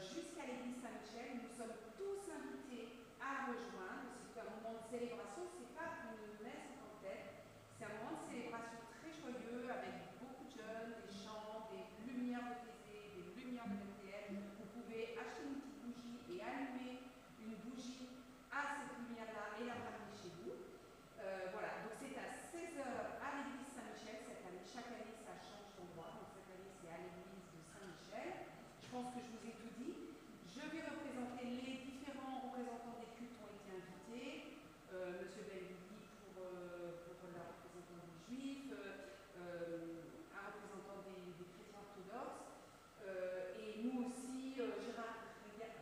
jusqu'à l'église Saint-Michel. Nous sommes tous invités à rejoindre. C'est un moment de célébration, ce n'est pas une messe en tête, c'est un moment de célébration très joyeux avec beaucoup de jeunes, des chants, des lumières de Thésée, des lumières de Bethléem. Vous pouvez acheter une petite bougie et allumer une bougie à cette lumière-là et la ramener chez vous. Voilà, donc c'est à 16h à l'église Saint-Michel cette année. Chaque année, ça change d'endroit. Donc cette année, c'est à l'église de Saint-Michel. Je pense que je vous ai tout dit. Je vais représenter les différents représentants des cultes ont été invités. Monsieur Belvidi pour la représentant des Juifs, un représentant des chrétiens orthodoxes, et nous aussi, Gérard Ringard,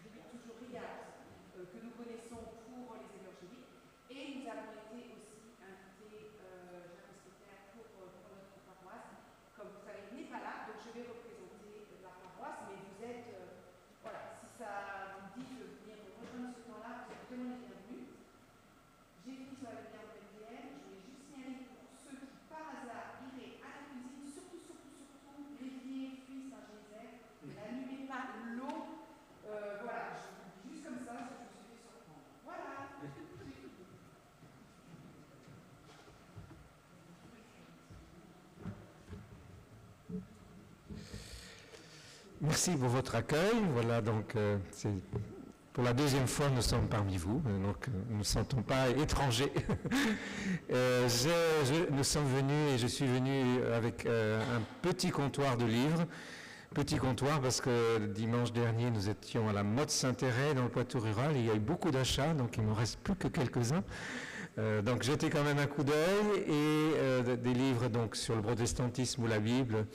je dis toujours Rigard, que nous connaissons pour les évangéliques. Et nous avons été aussi invités, Jacques Escoter, pour notre paroisse. Comme vous savez, il n'est pas là, donc je vais représenter la paroisse, mais vous êtes, voilà, si ça vous dit de venir rejoindre ce temps-là, vous êtes vraiment les bienvenus. J'ai fini sur la lumière de Bethléem, je voulais juste signaler pour ceux qui, par hasard, iraient à la cuisine, surtout, l'évier, fuit Saint-Gézère, n'allumez pas l'eau, voilà, je vous dis juste comme ça, je me suis fait surprendre. Voilà. Merci pour votre accueil. Voilà, donc c'est pour la deuxième fois nous sommes parmi vous, donc nous ne sentons pas étrangers. Nous sommes venus et je suis venu avec un petit comptoir de livres. Petit comptoir parce que dimanche dernier nous étions à la Motte Saint-Thérèse dans le Poitou rural et il y a eu beaucoup d'achats, donc il ne me reste plus que quelques-uns. Donc jetez quand même un coup d'œil et des livres donc sur le protestantisme ou la Bible.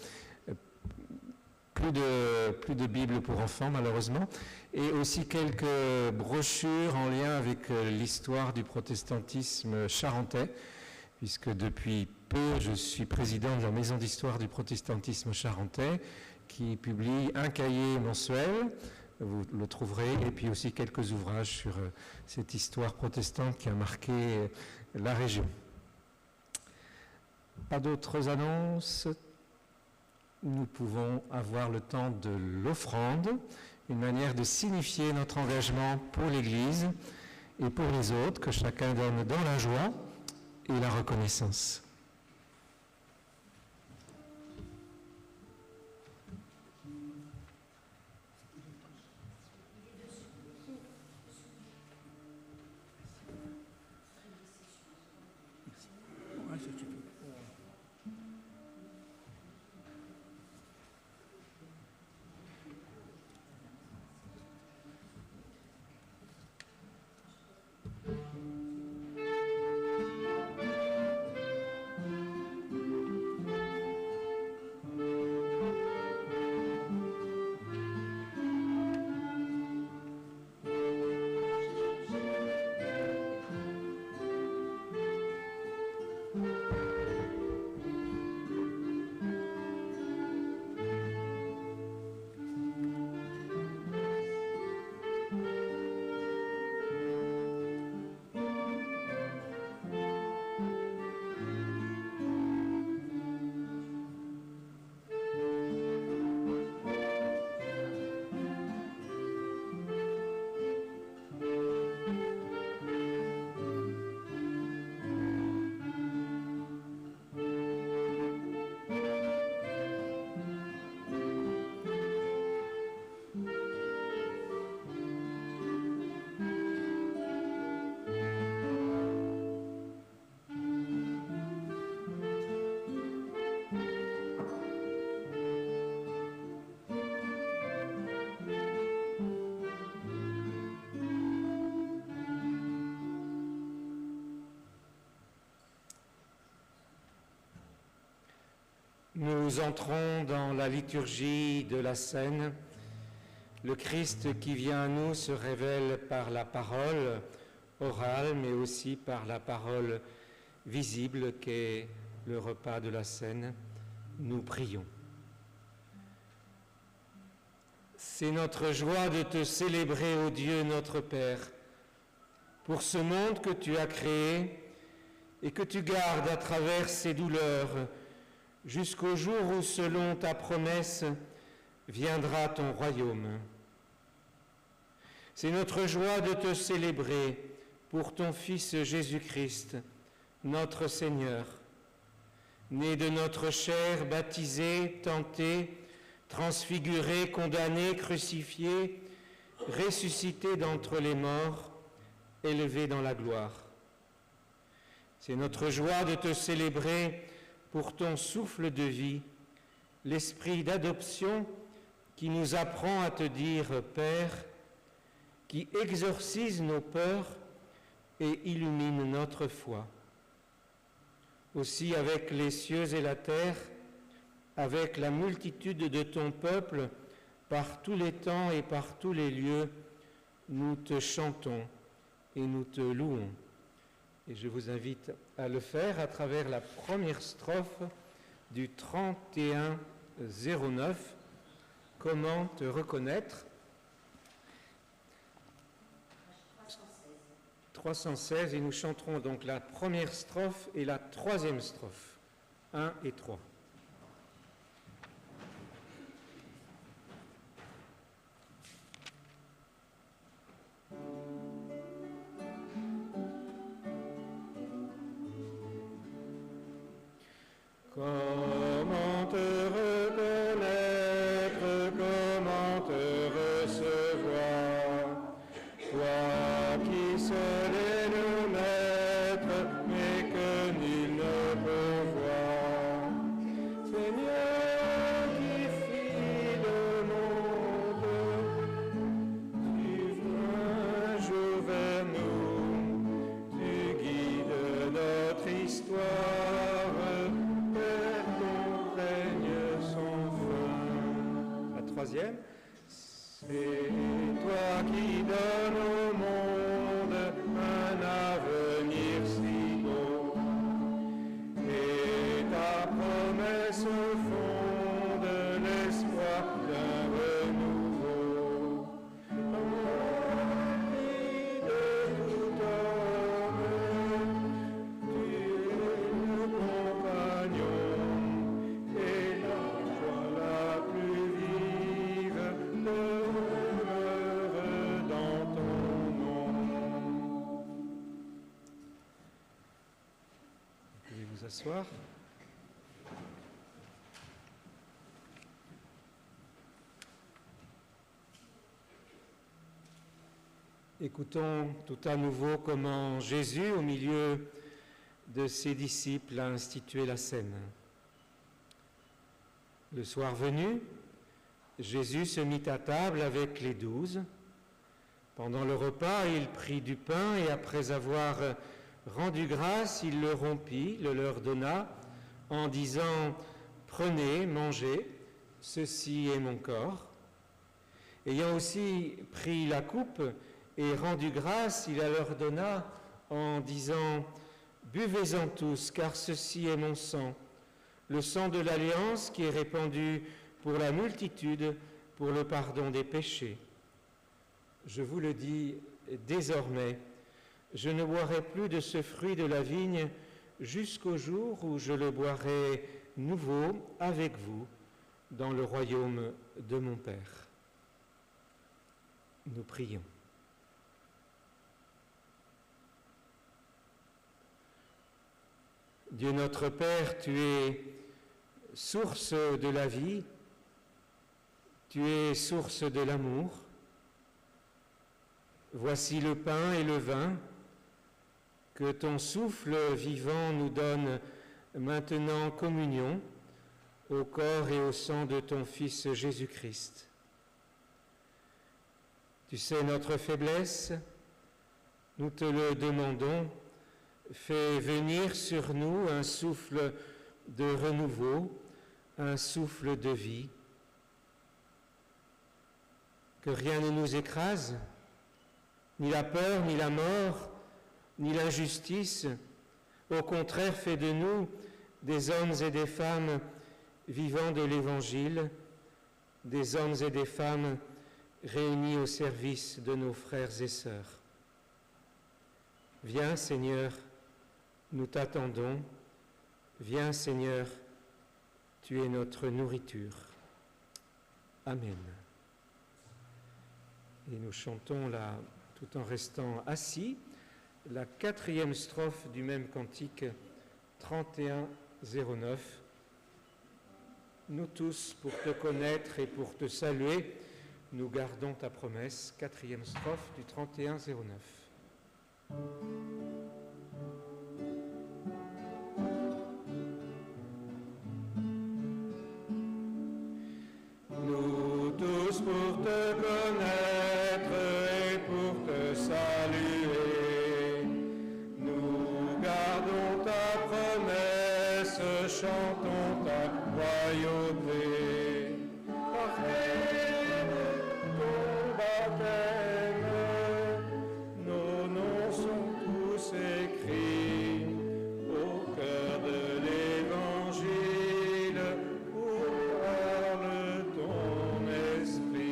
plus de Bible pour enfants malheureusement, et aussi quelques brochures en lien avec l'histoire du protestantisme charentais, puisque depuis peu je suis président de la Maison d'histoire du protestantisme charentais, qui publie un cahier mensuel, vous le trouverez, et puis aussi quelques ouvrages sur cette histoire protestante qui a marqué la région. Pas d'autres annonces? Nous pouvons avoir le temps de l'offrande, une manière de signifier notre engagement pour l'Église et pour les autres, que chacun donne dans la joie et la reconnaissance. Nous entrons dans la liturgie de la scène. Le Christ qui vient à nous se révèle par la parole orale, mais aussi par la parole visible qu'est le repas de la scène. Nous prions. C'est notre joie de te célébrer, ô Dieu notre Père, pour ce monde que tu as créé et que tu gardes à travers ses douleurs, jusqu'au jour où, selon ta promesse, viendra ton royaume. C'est notre joie de te célébrer pour ton Fils Jésus-Christ, notre Seigneur, né de notre chair, baptisé, tenté, transfiguré, condamné, crucifié, ressuscité d'entre les morts, élevé dans la gloire. C'est notre joie de te célébrer pour ton souffle de vie, l'esprit d'adoption qui nous apprend à te dire Père, qui exorcise nos peurs et illumine notre foi. Aussi avec les cieux et la terre, avec la multitude de ton peuple, par tous les temps et par tous les lieux, nous te chantons et nous te louons. Et je vous invite à le faire à travers la première strophe du 3109, « Comment te reconnaître ?» 316, et nous chanterons donc la première strophe et la troisième strophe, 1 et 3. Comment te reconnaître, comment te recevoir, toi qui seul es le maître, mais que nul ne peut voir. Seigneur qui fit le monde, tu viens un jour vers nous, tu guides notre histoire. qui donnes au monde un avenir si beau. Et ta promesse fonde l'espoir d'un renouveau. Rempli de tout homme, tu es le compagnon et la joie la plus vive demeure dans ton nom. Vous pouvez vous asseoir. Écoutons tout à nouveau comment Jésus, au milieu de ses disciples, a institué la scène. Le soir venu, Jésus se mit à table avec les 12. Pendant le repas, il prit du pain et après avoir rendu grâce, il le rompit, le leur donna, en disant « Prenez, mangez, ceci est mon corps ». Ayant aussi pris la coupe et rendu grâce, il la leur donna en disant « Buvez-en tous, car ceci est mon sang, le sang de l'alliance qui est répandu pour la multitude, pour le pardon des péchés. Je vous le dis désormais, je ne boirai plus de ce fruit de la vigne jusqu'au jour où je le boirai nouveau avec vous dans le royaume de mon Père. » Nous prions. Dieu notre Père, tu es source de la vie, tu es source de l'amour. Voici le pain et le vin que ton souffle vivant nous donne maintenant communion au corps et au sang de ton Fils Jésus-Christ. Tu sais notre faiblesse, nous te le demandons. Fais venir sur nous un souffle de renouveau, un souffle de vie. Que rien ne nous écrase, ni la peur, ni la mort, ni l'injustice. Au contraire, fais de nous des hommes et des femmes vivant de l'Évangile, des hommes et des femmes réunis au service de nos frères et sœurs. Viens, Seigneur, nous t'attendons. Viens, Seigneur, tu es notre nourriture. Amen. Et nous chantons là, tout en restant assis, la 4e strophe du même cantique 31-09. Nous tous, pour te connaître et pour te saluer, nous gardons ta promesse. 4e strophe du 31-09. Nous tous pour te connaître et pour te saluer, nous gardons ta promesse, chantons ta royauté. Parfait ton baptême, nos noms sont tous écrits au cœur de l'Évangile où parle ton esprit.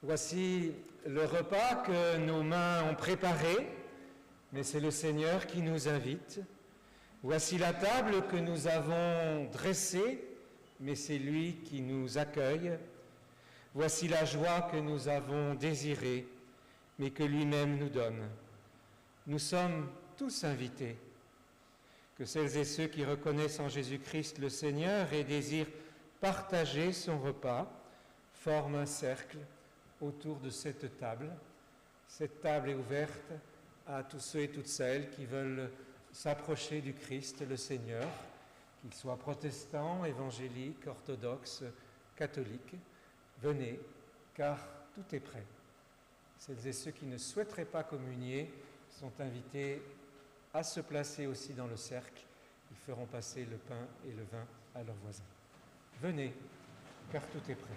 Voici le repas que nos mains ont préparé, mais c'est le Seigneur qui nous invite. Voici la table que nous avons dressée, mais c'est lui qui nous accueille. Voici la joie que nous avons désirée, mais que lui-même nous donne. Nous sommes tous invités. Que celles et ceux qui reconnaissent en Jésus-Christ le Seigneur et désirent partager son repas forment un cercle autour de cette table. Cette table est ouverte à tous ceux et toutes celles qui veulent s'approcher du Christ, le Seigneur, qu'ils soient protestants, évangéliques, orthodoxes, catholiques. Venez, car tout est prêt. Celles et ceux qui ne souhaiteraient pas communier sont invités à se placer aussi dans le cercle. Ils feront passer le pain et le vin à leurs voisins. Venez, car tout est prêt.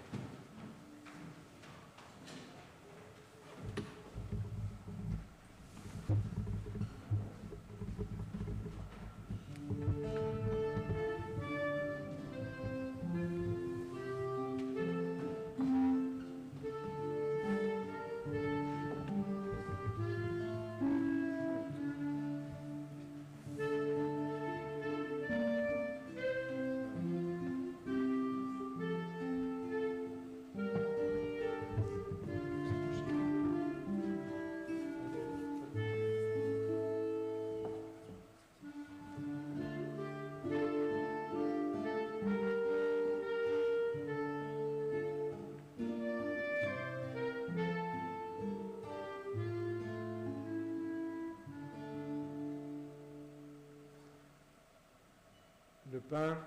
Le pain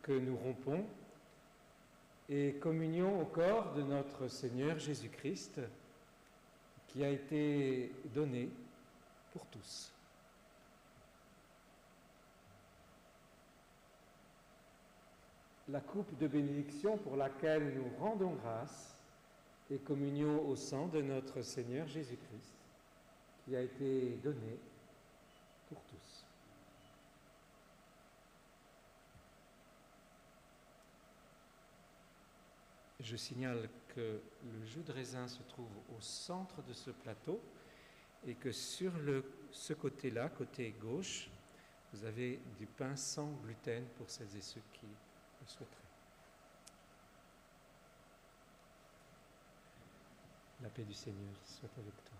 que nous rompons est communion au corps de notre Seigneur Jésus-Christ qui a été donné pour tous. La coupe de bénédiction pour laquelle nous rendons grâce est communion au sang de notre Seigneur Jésus-Christ qui a été donné pour tous. Je signale que le jus de raisin se trouve au centre de ce plateau et que sur ce côté-là, côté gauche, vous avez du pain sans gluten pour celles et ceux qui le souhaiteraient. La paix du Seigneur soit avec toi.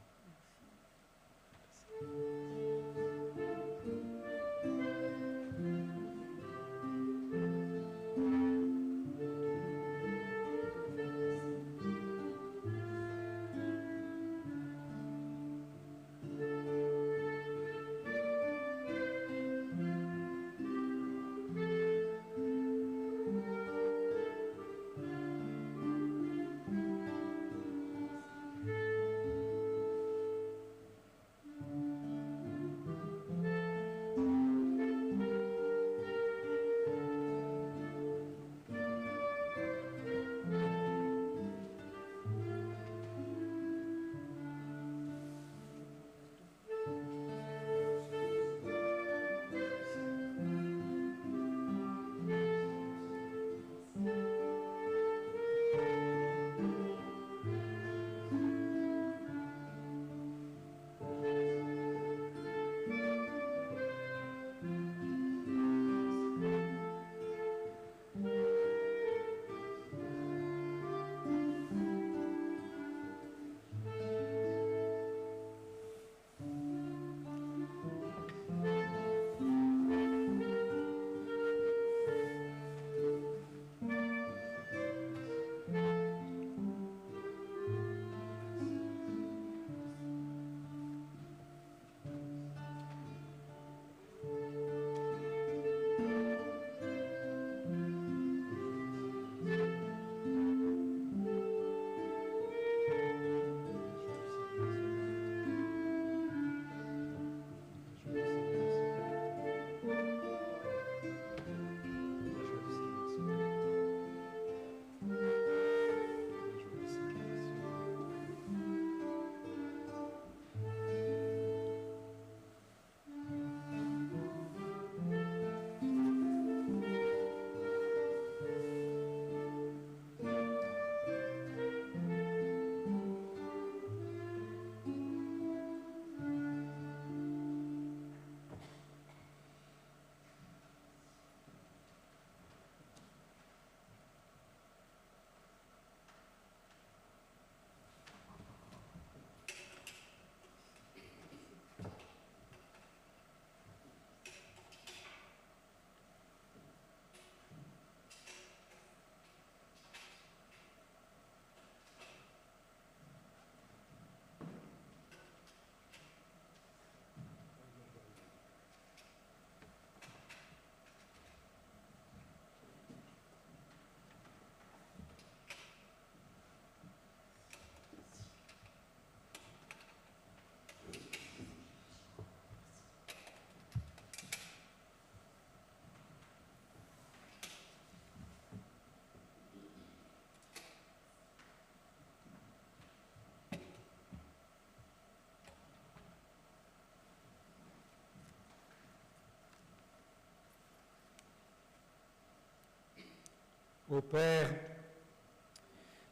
Ô Père,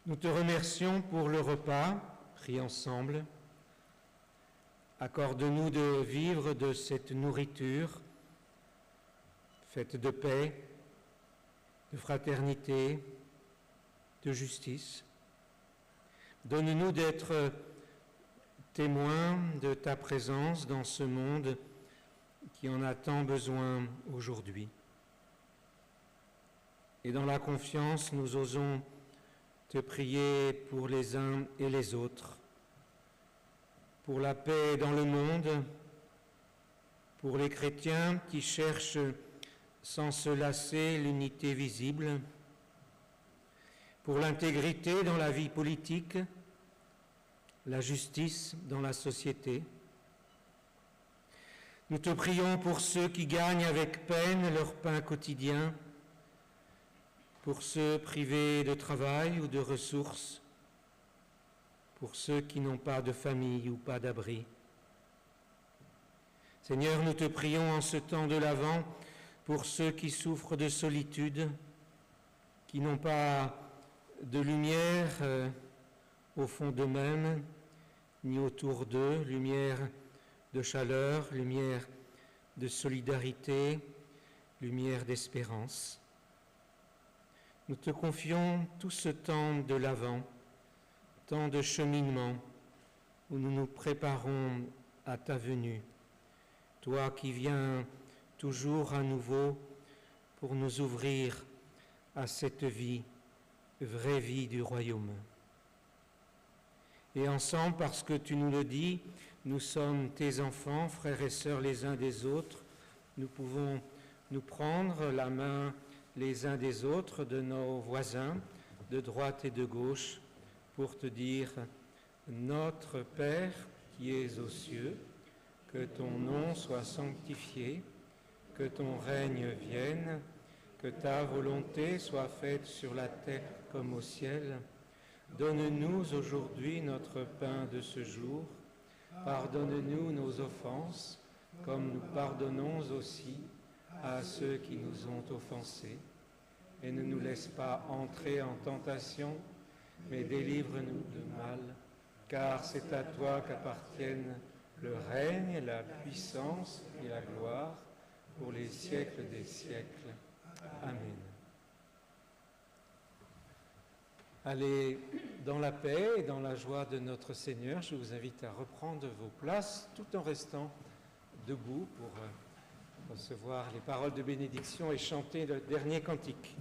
nous te remercions pour le repas pris ensemble. Accorde-nous de vivre de cette nourriture faite de paix, de fraternité, de justice. Donne-nous d'être témoins de ta présence dans ce monde qui en a tant besoin aujourd'hui. Et dans la confiance, nous osons te prier pour les uns et les autres, pour la paix dans le monde, pour les chrétiens qui cherchent sans se lasser l'unité visible, pour l'intégrité dans la vie politique, la justice dans la société. Nous te prions pour ceux qui gagnent avec peine leur pain quotidien, pour ceux privés de travail ou de ressources, pour ceux qui n'ont pas de famille ou pas d'abri. Seigneur, nous te prions en ce temps de l'Avent pour ceux qui souffrent de solitude, qui n'ont pas de lumière au fond d'eux-mêmes, ni autour d'eux, lumière de chaleur, lumière de solidarité, lumière d'espérance. Nous te confions tout ce temps de l'Avent, temps de cheminement où nous nous préparons à ta venue, toi qui viens toujours à nouveau pour nous ouvrir à cette vie, vraie vie du royaume. Et ensemble, parce que tu nous le dis, nous sommes tes enfants, frères et sœurs les uns des autres, nous pouvons nous prendre la main les uns des autres, de nos voisins, de droite et de gauche, pour te dire « Notre Père qui es aux cieux, que ton nom soit sanctifié, que ton règne vienne, que ta volonté soit faite sur la terre comme au ciel. Donne-nous aujourd'hui notre pain de ce jour. Pardonne-nous nos offenses, comme nous pardonnons aussi à ceux qui nous ont offensés. Et ne nous laisse pas entrer en tentation, mais délivre-nous du mal, car c'est à toi qu'appartiennent le règne, la puissance et la gloire pour les siècles des siècles. Amen. Allez dans la paix et dans la joie de notre Seigneur. Je vous invite à reprendre vos places tout en restant debout pour recevoir les paroles de bénédiction et chanter le dernier cantique.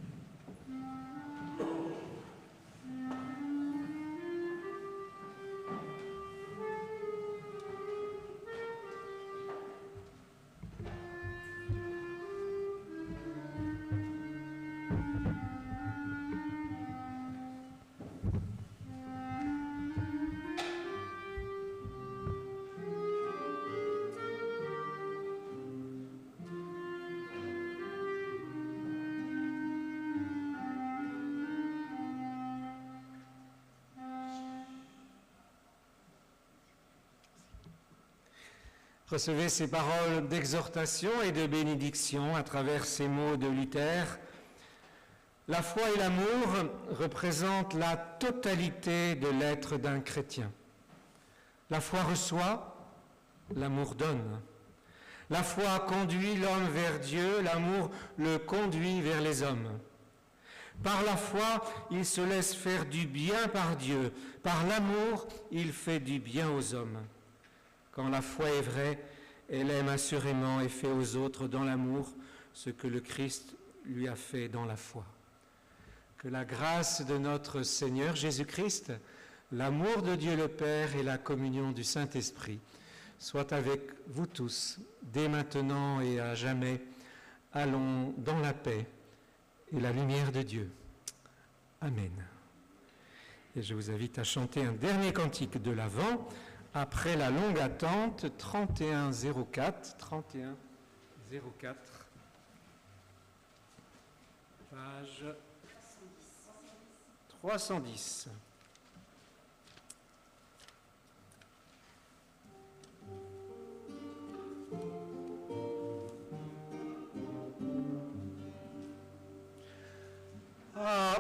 Recevez ces paroles d'exhortation et de bénédiction à travers ces mots de Luther. La foi et l'amour représentent la totalité de l'être d'un chrétien. La foi reçoit, l'amour donne. La foi conduit l'homme vers Dieu, l'amour le conduit vers les hommes. Par la foi, il se laisse faire du bien par Dieu. Par l'amour, il fait du bien aux hommes. Quand la foi est vraie, elle aime assurément et fait aux autres dans l'amour ce que le Christ lui a fait dans la foi. Que la grâce de notre Seigneur Jésus-Christ, l'amour de Dieu le Père et la communion du Saint-Esprit soient avec vous tous, dès maintenant et à jamais. Allons dans la paix et la lumière de Dieu. Amen. Et je vous invite à chanter un dernier cantique de l'Avent, après la longue attente, 3104, page 310. Ah.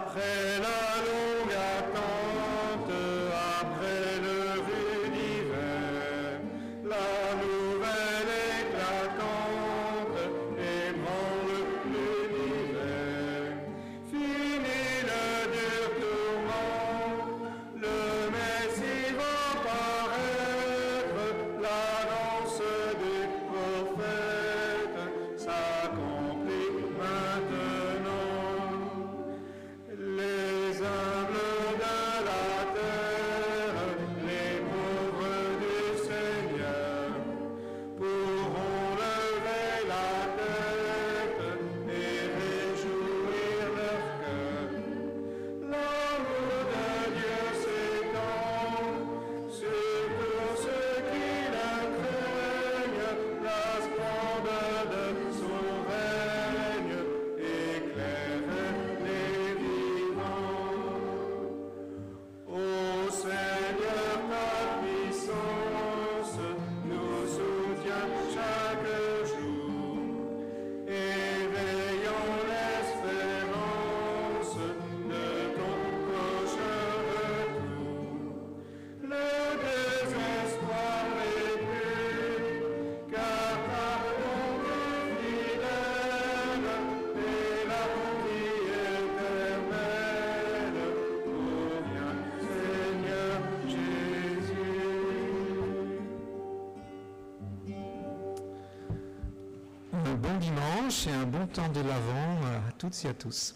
un bon dimanche et un bon temps de l'Avent à toutes et à tous.